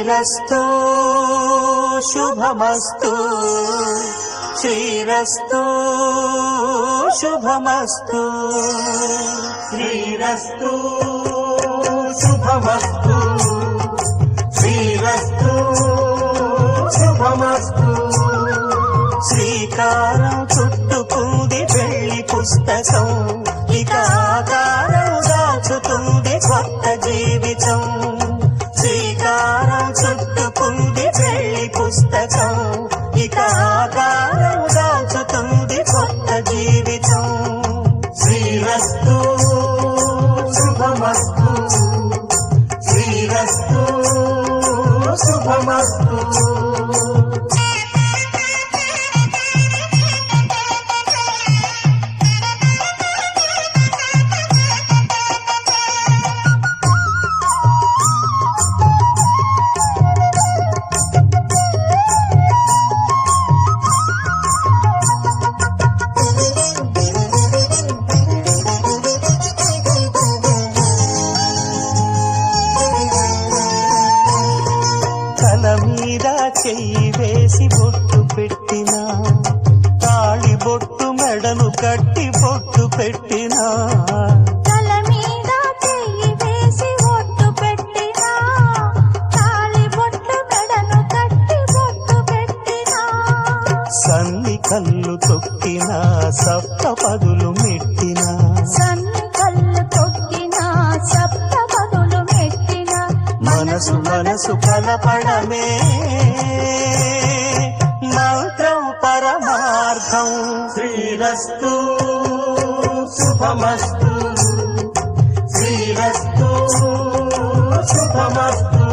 శ్రీరస్తు శుభమస్తు శ్రీరస్తు శుభమస్తు శ్రీరస్తు శుభమస్తు శ్రీరస్తు శుభమస్తు శ్రీకారం చుట్టుకుంది పెళ్లి పుస్తకం ఇక ఆకారం దాచుతుంది కొత్త జీవితం శ్రీకారం చుట్టుకుంది పెళ్లి పుస్తకం ఇక ఆకారం దాచుతుంది కొత్త జీవితం శ్రీరస్తు శుభమస్తు శ్రీరస్తు శుభమస్తు చెయ్యి వేసి బొట్టు పెట్టినా తాళి బొట్టు మెడను కట్టి బొట్టు పెట్టినా తల మీద చెయ్యి వేసి బొట్టు పెట్టినా తాళి బొట్టు మెడను కట్టి బొట్టు పెట్టినా సన్ని కళ్ళు తొక్కినా సప్త పదులు మెట్టినా సన్ని కళ్ళు తొక్కినా సప్త పదులు మెట్టినా మనసు మనసు కలపడమే మంత్రం పరమార్థం శ్రీరస్తు శుభమస్తు శ్రీరస్తు శుభమస్తు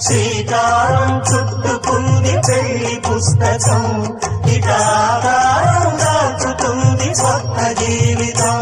శ్రీకారం చుట్టుకుంది పెళ్లి పుస్తకం ఇక ఆకారం దాచుతుంది కొత్త జీవితం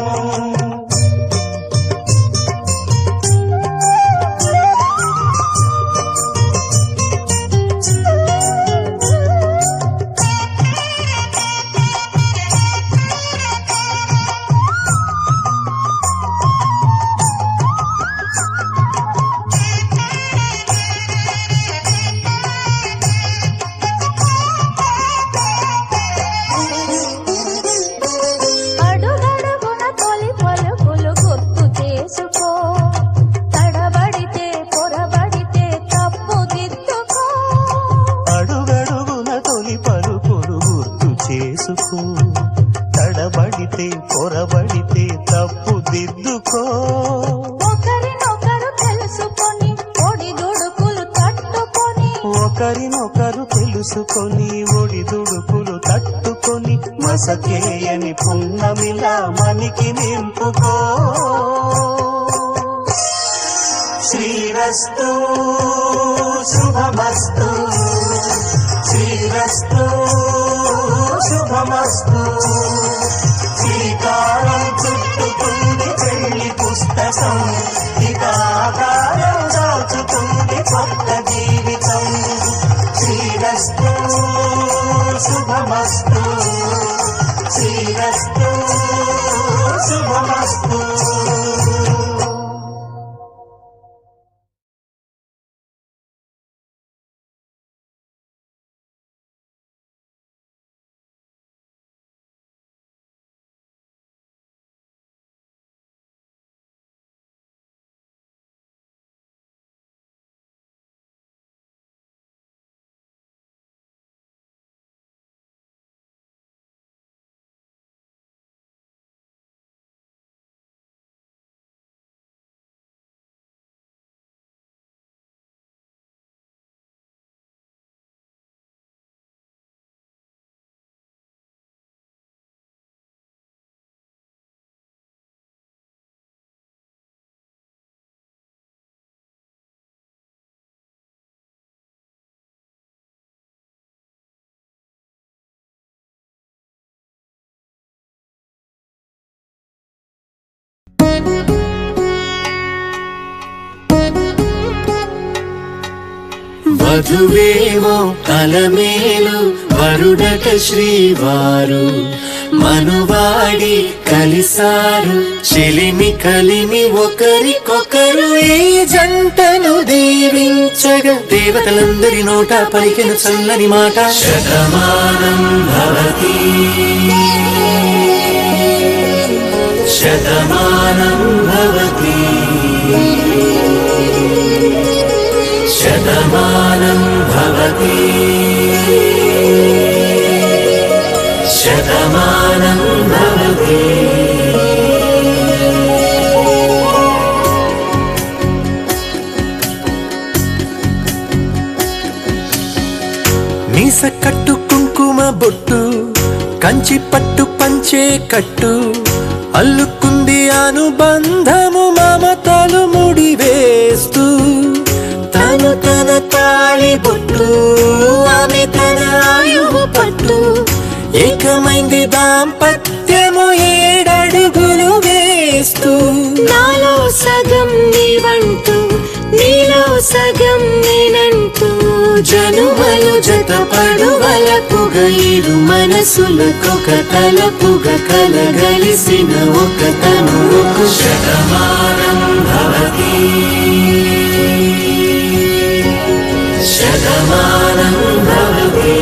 తడబడితే పొరబడితే తప్పు దిద్దుకో ఒకరినొకరు తెలుసుకొని ఒడిదుడుకులు తట్టుకొని ఒకరినొకరు తెలుసుకొని ఒడిదుడుకులు తట్టుకొని మసకేయని పున్నమిలా మనికి నింపుకో శ్రీరస్తు శుభమస్తు శ్రీరస్తు శుభమస్తు శ్రీకారం చుట్టుకుంది పెళ్లి పుస్తకం ఇక ఆకారం దాచుతుంది కొత్త జీవితం శ్రీరస్తు శుభమస్తు శ్రీరస్తు శుభమస్తు వధువేవో అలమేలు వరుడట శ్రీవారు మనువాడి కలిసారు చెలిమి కలిమి ఒకరికొకరు ఈ జంటను దీవించగా దేవతలందరి నోట పలికిన చల్లని మాట శతమానం భవతి శతమానం భవతి శతమానం భవతి శతమానం భవతి మీస కట్టు కుంకుమ బొట్టు కంచి పట్టు పంచే కట్టు అల్లుకుంది అనుబంధము మమతలు ముడివేస్తూ తను తన తాళి బొట్టు ఆమె తన ఆయువు పట్టు ఏకమైంది దాంపత్యము 7 అడుగులు వేస్తూ నాలో సగం నీవంటూ నీలో సగం నేనంటూ జనుమలు జతపడువలపుగా ఇరు మనసులకొక తలపుగా కలగలిసిన ఒక తనువుకు శతమానం భవతి శతమానం భవతి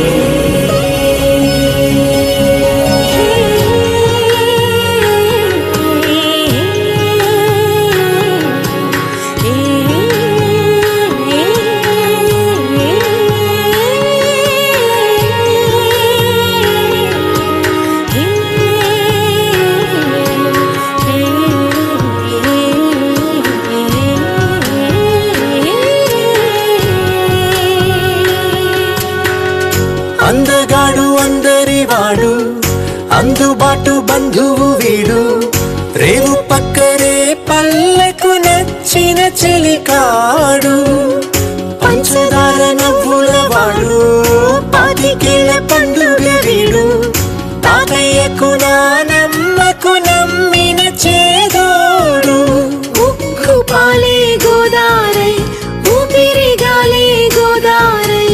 అందగాడు అందరివాడు అందుబాటు బంధువు వీడు రేవు పక్కరే పల్లెకు నచ్చిన చెలికాడు పంచదార నవ్వుల వాడు పాతికేళ్ల పండుగ వీడు తాతయ్యకు నానమ్మకు నమ్మిన చేదోడు ఉక్కు పాలే గోదారై ఊపిరి గాలే గోదారై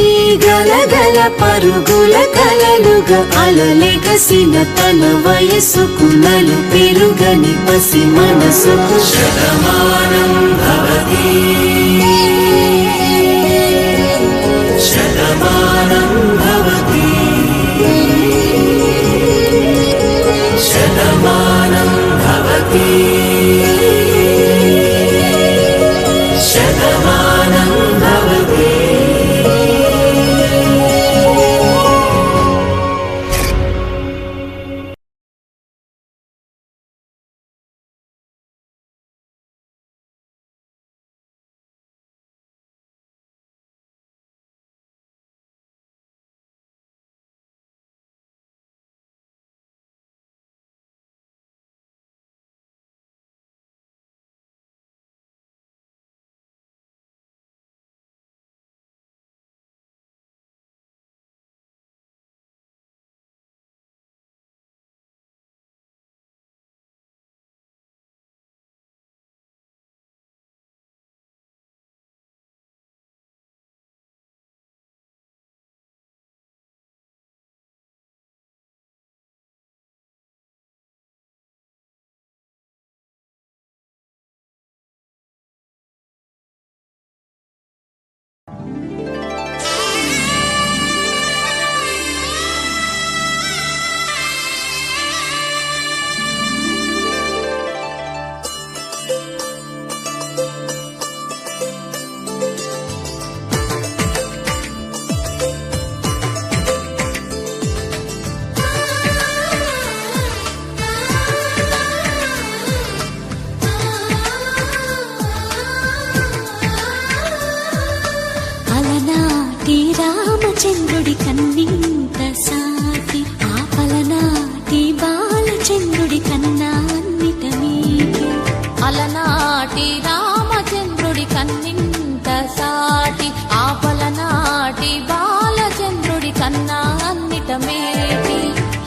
గలగల పరుగుల కలలుగా అలలెగసిన తన వయసుకు నలు పెరుగని పసి మనసుకు శతమానం భవతి శతమానం భవతి శతమానం భవతి శతమానం భవతి చంద్రుడి కన్నింత సాటి ఆపలనాటి బాలచంద్రుడి కన్నా అన్నిట మీది అలనాటి రామచంద్రుడి కన్నింత సాటి ఆపలనాటి బాలచంద్రుడి కన్నా అన్నిట మేటి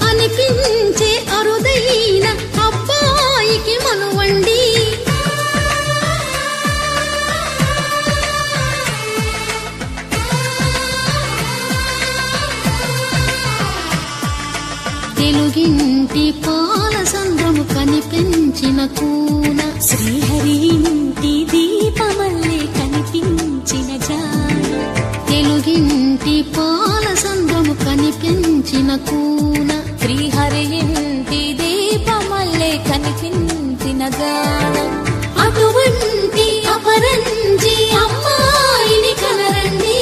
అనిపించే అరుదైన అబ్బాయికి మనువండి తెలుగింటి పాల సంద్రము కనిపించిన కూన శ్రీహరి ఇంటి దీపమల్లే కనిపించిన జాడ తెలుగింటి పాల సంద్రము కనిపించిన కూన శ్రీహరి ఇంటి దీపమల్లే కనిపించిన జాడ అటువంటి అపరంజి అమ్మాయిని కనరండి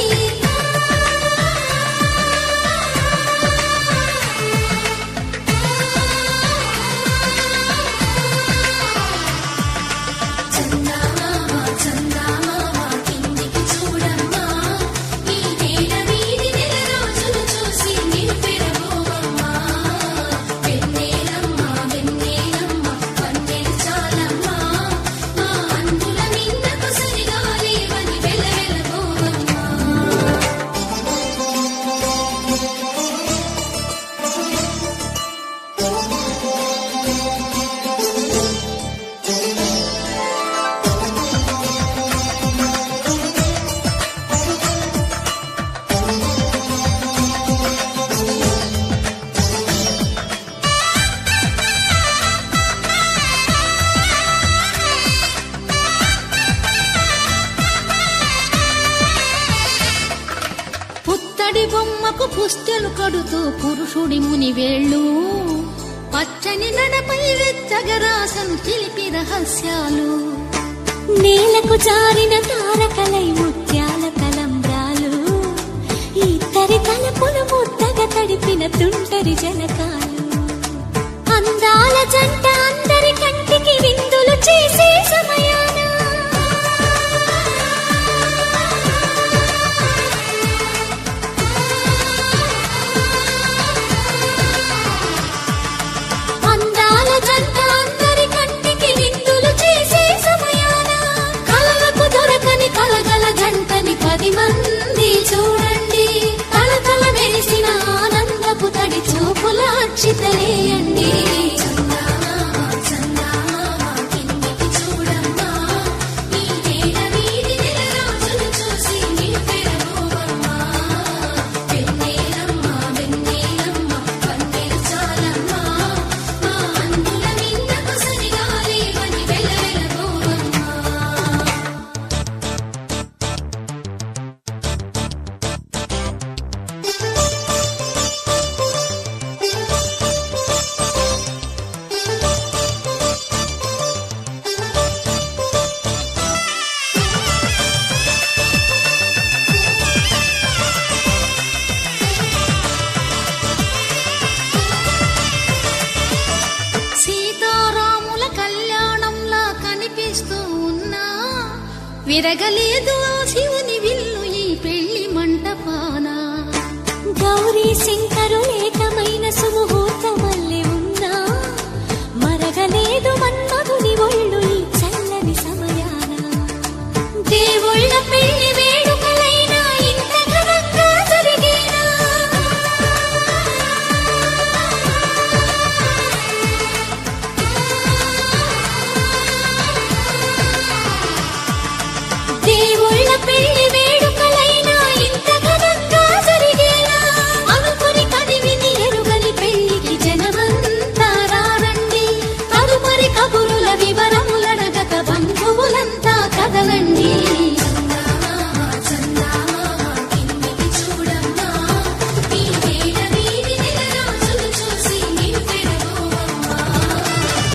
పుత్తడి బొమ్మకు పుస్తెలు కడుతూ పురుషుడి ముని వేళ్ళు పచ్చని నడపై వెచ్చగరాసను చిలిపి రహస్యాలు నేలకు జారిన తారకలై ముత్యాల తలంబ్రాలు ఇద్దరి తలపులు ముద్దగా తడిపిన తుంటరి జలకాలు అందాల జంట అందరి కంటికి విందులు చేసే సమయాన మంది చూడండి తలతల మెరిసిన ఆనందపు తడి చూపుల అక్షితలేయండి విరగలేదు శివుని విల్లు ఈ పెళ్లి మంటపాన గౌరీ శంకర